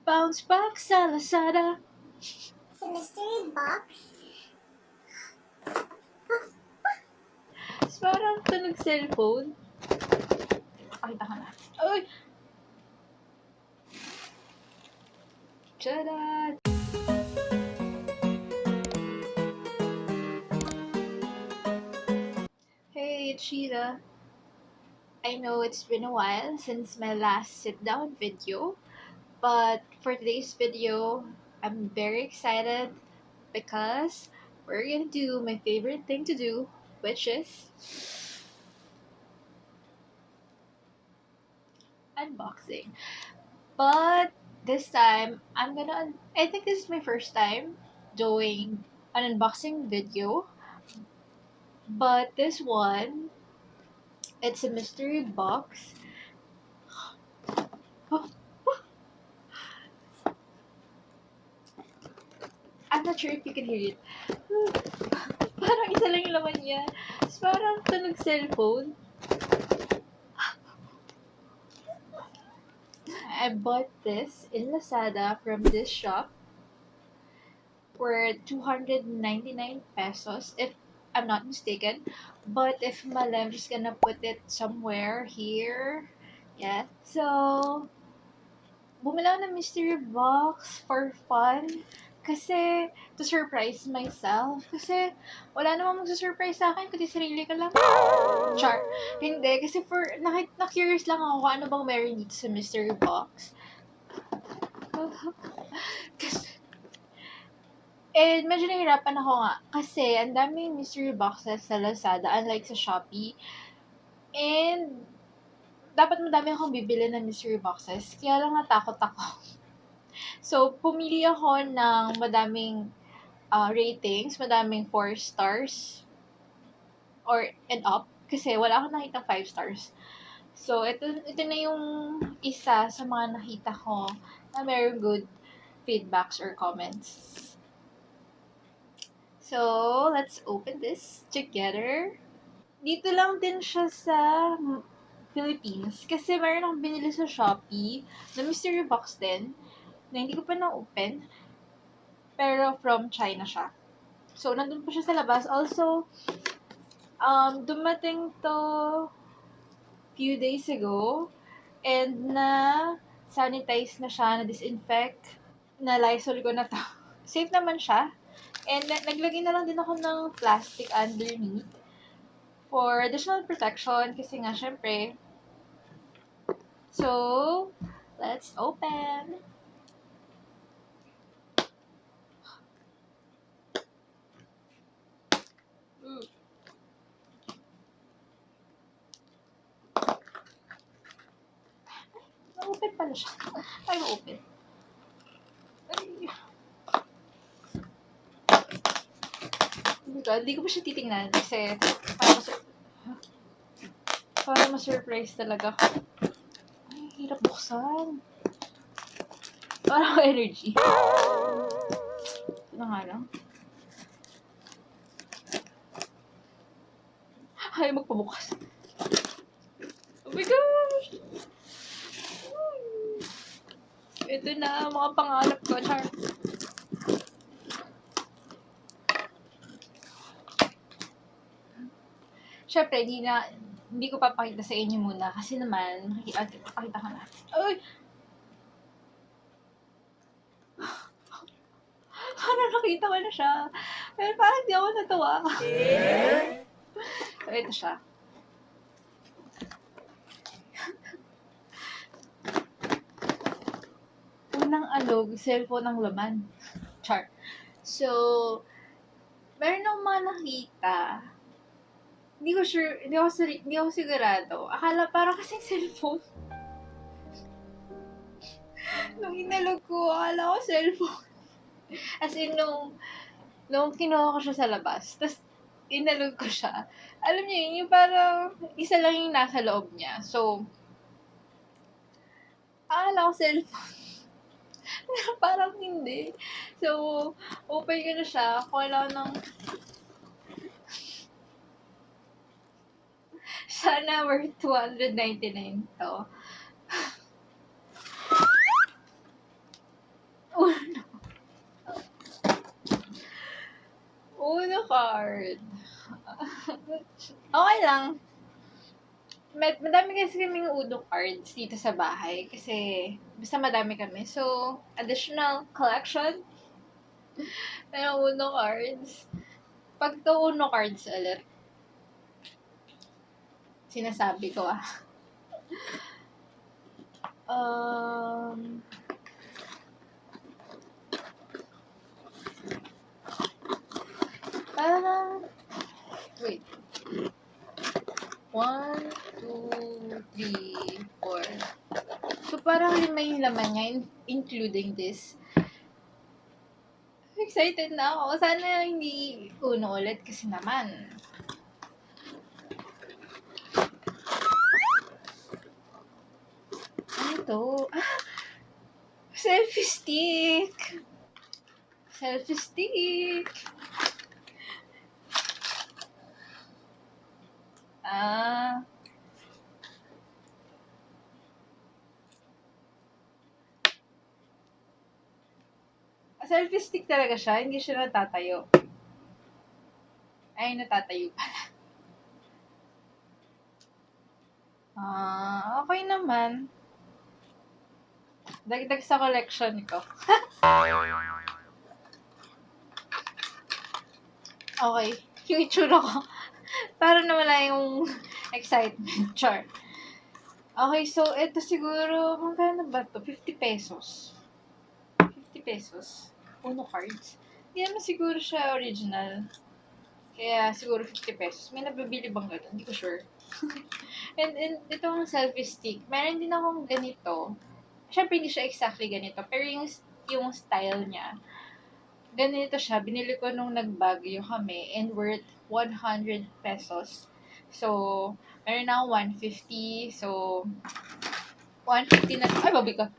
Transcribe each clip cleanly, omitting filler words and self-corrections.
Bounce back sa Lazada. It's a mystery box. Parang tunog cellphone. Pakita ka na. Uy! Tada! Hey, Cheetah. I know it's been a while since my last sit-down video, but for today's video, I'm very excited because we're gonna do my favorite thing to do, which is unboxing. But this time, I think this is my first time doing an unboxing video, but this one, it's a mystery box. Oh, I'm not sure if you can hear it. Parang isa lang yung laman niya. Tapos parang tunog cellphone. I bought this in Lazada from this shop for 299 pesos, if I'm not mistaken. But if mali, I'm just gonna put it somewhere here. Yeah. So, bumili ako ng mystery box for fun. Kasi, to surprise myself. Kasi, wala namang magsusurprise sa akin, kundi sarili ko lang. Char. Hindi, kasi na-curious lang ako kung ano bang meron dito sa mystery box. And medyo nahihirapan ako nga. Kasi, ang daming mystery boxes sa Lazada, unlike sa Shopee. And, dapat madami akong bibili ng mystery boxes. Kaya lang natakot ako. So, pumili ako ng madaming ratings, madaming 4 stars or and up kasi wala akong nakita 5 stars. So, ito na yung isa sa mga nakita ko na very good feedbacks or comments. So, let's open this together. Dito lang din siya sa Philippines kasi meron akong binili sa Shopee na mystery box din na hindi ko pa na-open. Pero from China siya. So, nandun pa siya sa labas. Also, dumating to few days ago and sanitize na siya, na disinfect, na Lysol ko na to. Safe naman siya. And naglagay na lang din ako ng plastic underneath for additional protection kasi nga syempre. So, let's open. Ooh. Na-open pala siya. Ay, na-open. Ay. Hindi ko pa siya titingnan kasi para ma-surprise talaga ako. Ay, hirap buksan. Parang energy. Ito na nga lang. Ay, magpabukas. Oh my gosh! Ito na, mga pangarap ko, char. Siyempre, hindi ko papakita sa inyo muna kasi naman, pakita ka na. Ay! Parang nakita ko na siya. Pero parang di ako natuwa. So, ito siya. Unang alog, cellphone ang laman. Char. So, meron akong mga nakita. Hindi ako sigurado. Akala parang kasing cellphone. Nung inalog ko, akala ko cellphone. As in, nung kinuha ko siya sa labas, tapos inalog ko siya. Alam niyo yun, yung parang isa lang yung nasa loob niya. So, akala ko cellphone. Pero parang hindi. So, open ko na siya. Kuha ng sana worth 299 to. card. Okay lang. Madami kasi kaming Uno cards dito sa bahay. Kasi, basta madami kami. So, additional collection ng Uno cards. Pag to Uno cards ulit, sinasabi ko parang, wait. 1, 2, 3, 4. So, parang 5 yung laman niya, including this. Excited na ako. Sana hindi Uno ulit kasi naman. Ano to? Selfie stick! Selfie stick! Selfie stick talaga siya. Hindi siya natatayo. Ay, natatayo pala. Okay naman. Dagdag sa collection ko. Okay. Yung itsura ko. Para nawala yung excitement. Char. Okay, so ito siguro, magkano ba to? 50 pesos. 50 pesos. Uno cards. Hindi naman siguro siya original. Kaya siguro 50 pesos. May nabibili bang gano'n? Hindi ko sure. and itong selfie stick, meron din akong ganito. Siyempre, hindi siya exactly ganito. Pero yung style niya, ganito siya. Binili ko nung nag-Baguio kami and worth 100 pesos. So, meron na akong 150. So, 150 na, ay, babi ka.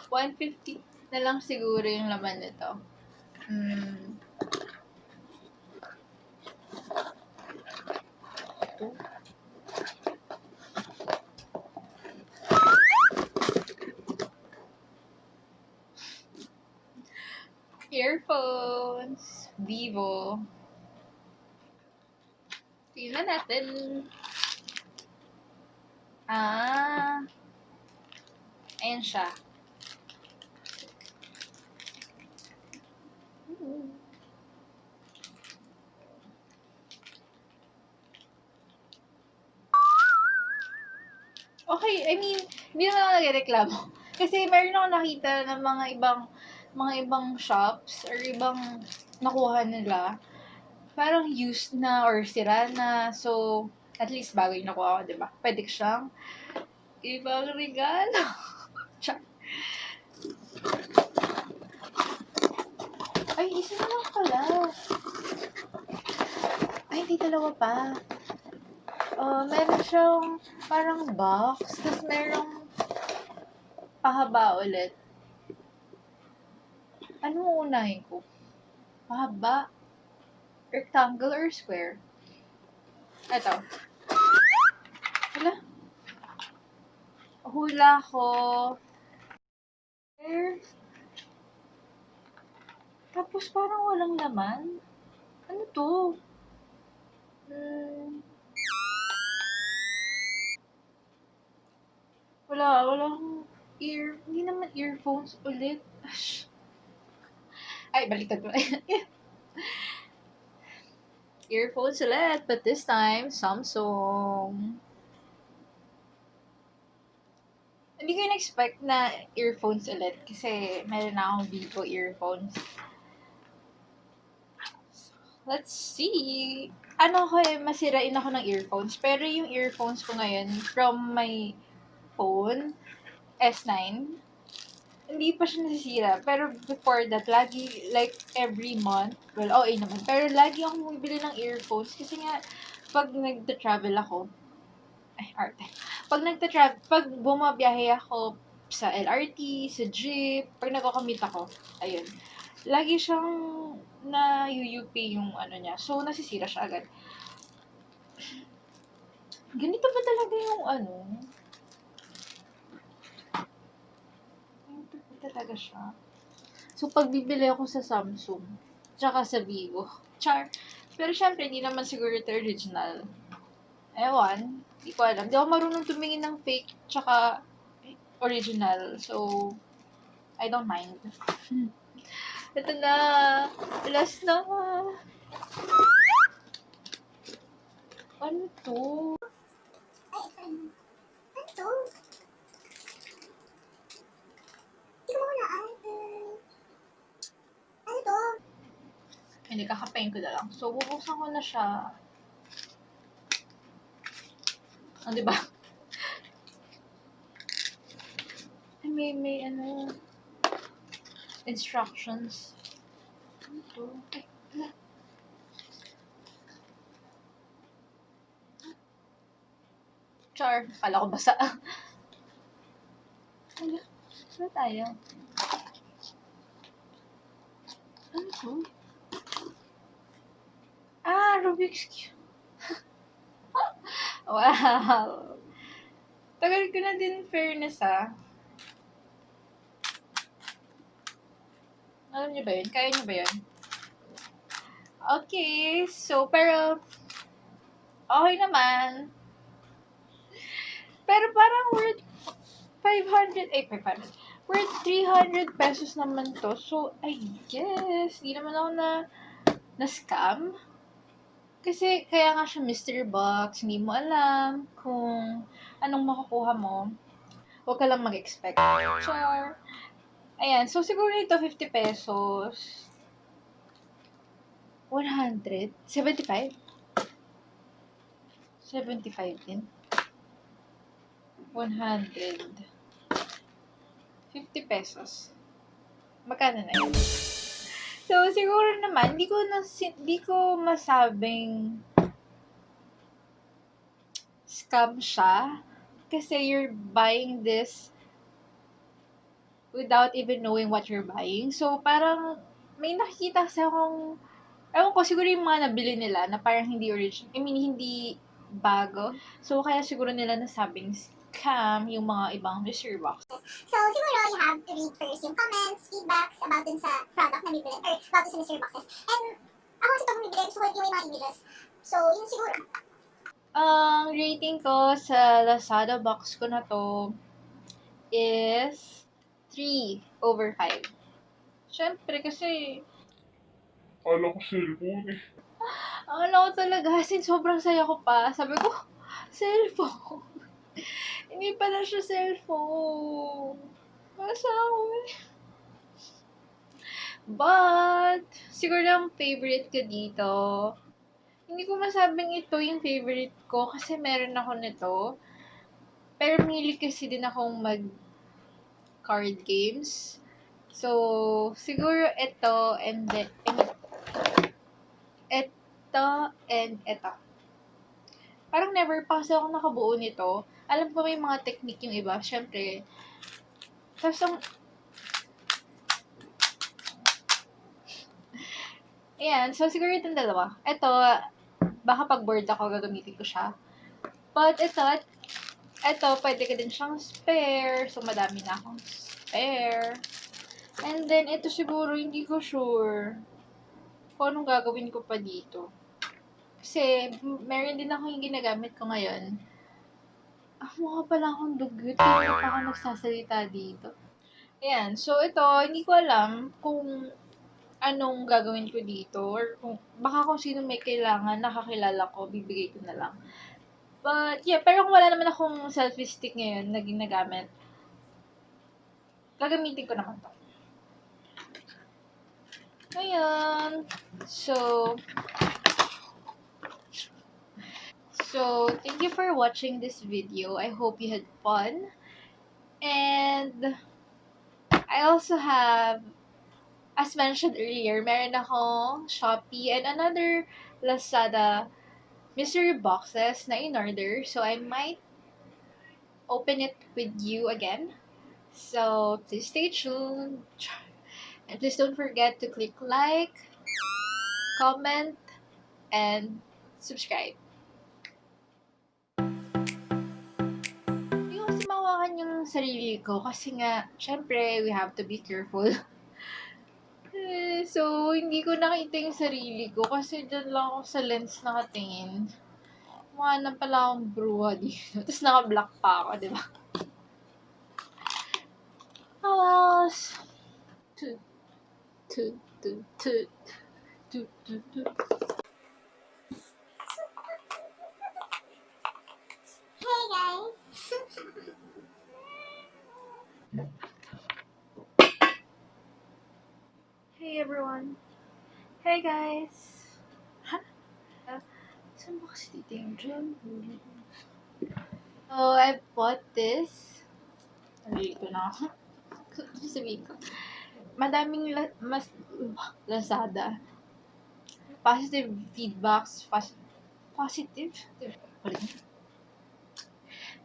150 na lang siguro yung laman nito. Earphones. Vivo. Tingnan natin. Ayan siya. Okay, I mean, hindi naman ako nagreklamo. Kasi meron ako nakita ng mga ibang shops or ibang nakuha nila. Parang used na or sira na. So, at least bago yung nakuha ko, diba? Pwede siyang ibang regalo. Ay, isa na lang pala. Ay, hindi dalawa pa. Meron siyang parang box, tapos merong pahaba ulit. Ano mo unahin ko? Pahaba? Rectangle or square? Ito. Hula ko. Tapos parang walang laman. Ano to? Walang hindi naman earphones ulit. Ay, baliktad mo. Earphones ulit, but this time, Samsung. Hindi ko in-expect na earphones ulit kasi meron na akong Vivo earphones. Let's see. Masirain ako ng earphones. Pero yung earphones ko ngayon from my phone, S9, hindi pa siya nasisira. Pero before that, lagi, like, every month, well, okay naman. Pero lagi akong bumibili ng earphones kasi nga, pag nagta-travel ako, pag bumabiyahe ako sa LRT, sa jeep, pag nagko-commute ako, ayun, lagi siyang na-UUP yung ano niya. So, nasisira siya agad. Ganito ba talaga yung ano? Ganito ba talaga siya? So, pag bibili ako sa Samsung, tsaka sa Vivo, Char. Pero syempre, hindi naman siguro ito original. Ewan. Hindi ko alam. Di ako marunong tumingin ng fake tsaka original. So, I don't mind. Ito na. Last na. Ano to? Ay, ano to? Hindi ko mahulaan. Ano to? Hindi, kakapain ko na lang. So, bubuksan ko na siya. Oh, diba? May ano, instructions. Ano to? Ay, wala. Char. Kala ko basa. Ano? Ano tayo? Ano to? Ah, Rubik's Cube. Wow. Tagal ko na din fairness, ah. Alam niyo ba yun? Kaya niyo ba yun? Okay, so, pero, okay naman. Pero parang worth 500, worth 300 pesos naman to. So, I guess, di naman ako na-scam. Kasi, kaya nga siya mystery box, hindi mo alam kung anong makukuha mo. Huwag ka lang mag-expect. Char. Ayan, so siguro ito 50 pesos. 100? 75? 75 din. 100. 50 pesos. Magkano na yun? So, siguro naman, di ko masabing scam siya. Kasi you're buying this without even knowing what you're buying. So, parang, may nakikita kasi akong, ewan ko, siguro yung mga nabili nila na parang hindi original. I mean, hindi bago. So, kaya siguro nila nasabing scam yung mga ibang mystery box. So, siguro you have to read first yung comments, feedbacks about dun sa product na bibili, or about dun sa mystery boxes. And ako kasi pag bibili, gusto ko yung may mga images. So, yun siguro. Ang rating ko sa Lazada box ko na to is 3/5. Siyempre, kasi Kala ko cellphone eh. akala ko talaga, since sobrang saya ko pa, sabi ko, cellphone. Hindi pala siya cellphone. Masa ako eh. But, siguro ang favorite ko dito, hindi ko masabing ito yung favorite ko kasi meron ako nito. Pero mahilig kasi din akong mag-card games. So, siguro ito and then, ito and ito. Parang never pa kasi ako nakabuo nito. Alam ko may mga technique yung iba, syempre. Tapos ang, ayan, so siguro itong dalawa. Ito, baka pag bored ako, gagamitin ko siya. But ito, pwede ka din siyang spare. So, madami na akong spare. And then, ito siguro, hindi ko sure kung anong gagawin ko pa dito. Kasi, meron din ako yung ginagamit ko ngayon. Mukha pala akong dugyot. Hindi pa ako nagsasalita dito. Ayan. So, ito, hindi ko alam kung anong gagawin ko dito. Or kung, baka kung sino may kailangan, nakakilala ko, bibigay ko na lang. But, yeah. Pero kung wala naman akong selfie stick ngayon na ginagamit, gagamitin ko naman to. Ayan. So, thank you for watching this video. I hope you had fun. And, I also have, as mentioned earlier, meron akong SHOPEE and another Lazada mystery boxes na in-order. So, I might open it with you again. So, please stay tuned. And please don't forget to click like, comment, and subscribe. Hindi ko kasi mawakan yung sarili ko kasi nga, syempre, we have to be careful. So, hindi ko nakita yung sarili ko kasi dyan lang ako sa lens nakatingin. Mukha na pala akong bruha dito. Tapos naka-black pa ako, di ba? Alas! Toot, toot, toot, toot. Toot, toot, toot. Hey guys! Hey everyone! Hey guys! Ha? Saan ba kasi dito yung drum? So, I bought this. Nalilito na ako. Sabihin ko. Madaming Lazada. Positive feedbacks. Positive?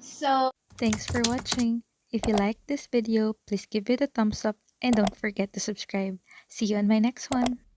So, Thanks for watching. If you liked this video, please give it a thumbs up and don't forget to subscribe. See you on my next one.